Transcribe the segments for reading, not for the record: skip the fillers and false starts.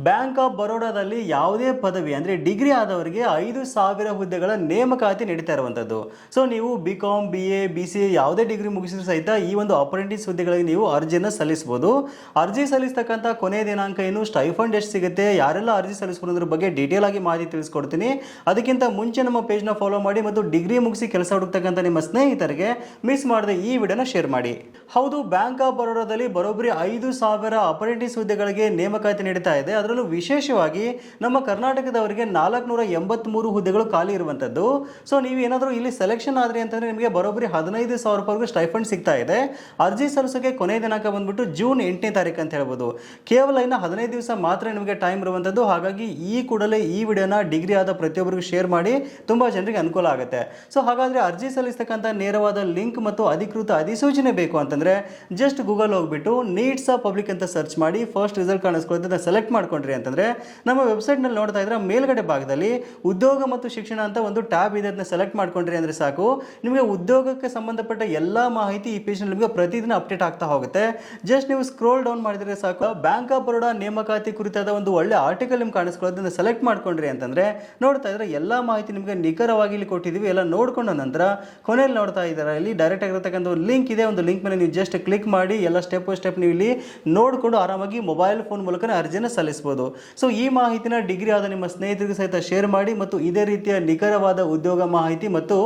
Bank of ಬರೋಡಾದಲ್ಲಿ ಯಾವುದೇ ಪದವಿ ಅಂದರೆ ಡಿಗ್ರಿ ಆದವರಿಗೆ 5,000 ಹುದ್ದೆಗಳ ನೇಮಕಾತಿ ನಡೀತಾ ಇರುವಂಥದ್ದು. ಸೊ ನೀವು BCom BA BCA ಯಾವುದೇ ಡಿಗ್ರಿ ಮುಗಿಸಿದ್ರು ಸಹಿತ ಈ ಒಂದು ಅಪ್ರೆಂಟಿಸ್ ಹುದ್ದೆಗಳಿಗೆ ನೀವು ಅರ್ಜಿಯನ್ನು ಸಲ್ಲಿಸ್ಬೋದು. ಅರ್ಜಿ ಸಲ್ಲಿಸ್ತಕ್ಕಂಥ ಕೊನೆಯ ದಿನಾಂಕ ಏನು, ಸ್ಟೈಫಂಡ್ ಎಷ್ಟು ಸಿಗುತ್ತೆ, ಯಾರೆಲ್ಲ ಅರ್ಜಿ ಸಲ್ಲಿಸ್ಬೋದ್ರ ಬಗ್ಗೆ ಡೀಟೇಲ್ ಆಗಿ ಮಾಹಿತಿ ತಿಳಿಸ್ಕೊಡ್ತೀನಿ. ಅದಕ್ಕಿಂತ ಮುಂಚೆ ನಮ್ಮ ಪೇಜ್ನ ಫಾಲೋ ಮಾಡಿ ಮತ್ತು ಡಿಗ್ರಿ ಮುಗಿಸಿ ಕೆಲಸ ಹುಡುಕ್ತಕ್ಕಂಥ ನಿಮ್ಮ ಸ್ನೇಹಿತರಿಗೆ ಮಿಸ್ ಮಾಡದೆ ಈ ವಿಡಿಯೋನ ಶೇರ್ ಮಾಡಿ. ಹೌದು, ಬ್ಯಾಂಕ್ ಆಫ್ ಬರೋಡಾದಲ್ಲಿ ಬರೋಬ್ಬರಿ 5,000 ಅಪ್ರೆಂಟಿಸ್ ಹುದ್ದೆಗಳಿಗೆ ನೇಮಕಾತಿ ನಡೀತಾ ಇದೆ. ಅದರಲ್ಲೂ ವಿಶೇಷವಾಗಿ ನಮ್ಮ ಕರ್ನಾಟಕದವರಿಗೆ 483 ಹುದ್ದೆಗಳು ಖಾಲಿ ಇರುವಂಥದ್ದು. ಸೊ ನೀವು ಏನಾದರೂ ಇಲ್ಲಿ ಸೆಲೆಕ್ಷನ್ ಆದರೆ ಅಂತಂದರೆ ನಿಮಗೆ ಬರೋಬ್ಬರಿ 15,000 ರೂಪಾಯಿಗೂ ಸ್ಟೈಫಂಡ್ ಸಿಗ್ತಾ ಇದೆ. ಅರ್ಜಿ ಸಲ್ಲಿಸೋಕೆ ಕೊನೆಯ ದಿನಾಂಕ ಬಂದ್ಬಿಟ್ಟು ಜೂನ್ 8ನೇ ತಾರೀಕು ಅಂತ ಹೇಳ್ಬೋದು. ಕೇವಲ ಇನ್ನು 15 ದಿವಸ ಮಾತ್ರ ನಿಮಗೆ ಟೈಮ್ ಇರುವಂಥದ್ದು. ಹಾಗಾಗಿ ಈ ಕೂಡಲೇ ಈ ವಿಡಿಯೋನ ಡಿಗ್ರಿ ಆದ ಪ್ರತಿಯೊಬ್ಬರಿಗೂ ಶೇರ್ ಮಾಡಿ, ತುಂಬ ಜನರಿಗೆ ಅನುಕೂಲ ಆಗುತ್ತೆ. ಸೊ ಹಾಗಾದರೆ ಅರ್ಜಿ ಸಲ್ಲಿಸ್ತಕ್ಕಂಥ ನೇರವಾದ ಲಿಂಕ್ ಮತ್ತು ಅಧಿಕೃತ ಅಧಿಸೂಚನೆ ಬೇಕು ಅಂತಂದರೆ ಜಸ್ಟ್ ಗೂಗಲ್ ಹೋಗ್ಬಿಟ್ಟು ನೀಡ್ಸ್ ಆಫ್ ಪಬ್ಲಿಕ್ ಅಂತ ಸರ್ಚ್ ಮಾಡಿ ಫಸ್ಟ್ ರಿಸಲ್ಟ್ ಕಾಣಿಸ್ಕೊಳ್ಳೋದನ್ನ ಸೆಲೆಕ್ಟ್ ಮಾಡ್ಕೊಂಡ್ರಿ ಅಂತಂದರೆ ನಮ್ಮ ವೆಬ್ಸೈಟ್ನಲ್ಲಿ ನೋಡ್ತಾ ಇದ್ರೆ ಮೇಲ್ಗಡೆ ಭಾಗದಲ್ಲಿ ಉದ್ಯೋಗ ಮತ್ತು ಶಿಕ್ಷಣ ಅಂತ ಒಂದು ಟ್ಯಾಬ್ ಇದೆ. ಅದನ್ನ ಸೆಲೆಕ್ಟ್ ಮಾಡ್ಕೊಂಡ್ರಿ ಅಂದರೆ ಸಾಕು, ನಿಮಗೆ ಉದ್ಯೋಗಕ್ಕೆ ಸಂಬಂಧಪಟ್ಟ ಎಲ್ಲ ಮಾಹಿತಿ ಈ ಪೇಜ್ನಲ್ಲಿ ನಿಮಗೆ ಪ್ರತಿದಿನ ಅಪ್ಡೇಟ್ ಆಗ್ತಾ ಹೋಗುತ್ತೆ. ಜಸ್ಟ್ ನೀವು ಸ್ಕ್ರೋಲ್ ಡೌನ್ ಮಾಡಿದರೆ ಸಾಕು, ಬ್ಯಾಂಕ್ ಆಫ್ ಬರೋಡಾ ನೇಮಕಾತಿ ಕುರಿತಾದ ಒಂದು ಒಳ್ಳೆ ಆರ್ಟಿಕಲ್ ನಿಮ್ಗೆ ಕಾಣಿಸ್ಕೊಳ್ಳೋದನ್ನ ಸೆಲೆಕ್ಟ್ ಮಾಡ್ಕೊಂಡ್ರಿ ಅಂತಂದರೆ ನೋಡ್ತಾ ಇದ್ರೆ ಎಲ್ಲ ಮಾಹಿತಿ ನಿಮಗೆ ನಿಖರವಾಗಿ ಇಲ್ಲಿ ಕೊಟ್ಟಿದ್ದೀವಿ. ಎಲ್ಲ ನೋಡ್ಕೊಂಡ ನಂತರ ಕೊನೆಯಲ್ಲಿ ನೋಡ್ತಾ ಇದ್ದಾರೆ ಇಲ್ಲಿ ಡೈರೆಕ್ಟ್ ಆಗಿರತಕ್ಕಂಥ ಒಂದು ಲಿಂಕ್ ಇದೆ. ಒಂದು ಲಿಂಕ್ ಮೇಲೆ ನೀವು ಜಸ್ಟ್ ಕ್ಲಿಕ್ ಮಾಡಿ ಎಲ್ಲ ಸ್ಟೆಪ್ ಬೈ ಸ್ಟೆಪ್ ನೀವು ಇಲ್ಲಿ ನೋಡಿಕೊಂಡು ಆರಾಮಾಗಿ ಮೊಬೈಲ್ ಫೋನ್ ಮೂಲಕ ಅರ್ಜಿಯನ್ನು ಸಲ್ಲಿಸಬಹುದು. ಸೊ ಈ ಮಾಹಿತಿನ ಡಿಗ್ರಿ ಆದ ನಿಮ್ಮ ಸ್ನೇಹಿತರಿಗೆ ಸಹಿತ ಶೇರ್ ಮಾಡಿ ಮತ್ತು ಇದೇ ರೀತಿಯ ನಿಖರವಾದ ಉದ್ಯೋಗ ಮಾಹಿತಿ ಮತ್ತು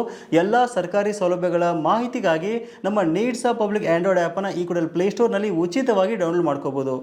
ಎಲ್ಲ ಸರ್ಕಾರಿ ಸೌಲಭ್ಯಗಳ ಮಾಹಿತಿಗಾಗಿ ನಮ್ಮ ನೀಡ್ಸ್ ಆಫ್ ಪಬ್ಲಿಕ್ ಆಂಡ್ರಾಯ್ಡ್ ಆ್ಯಪನ್ನು ಈ ಕೂಡಲೇ ಪ್ಲೇಸ್ಟೋರ್ನಲ್ಲಿ ಉಚಿತವಾಗಿ ಡೌನ್ಲೋಡ್ ಮಾಡ್ಕೋಬಹುದು.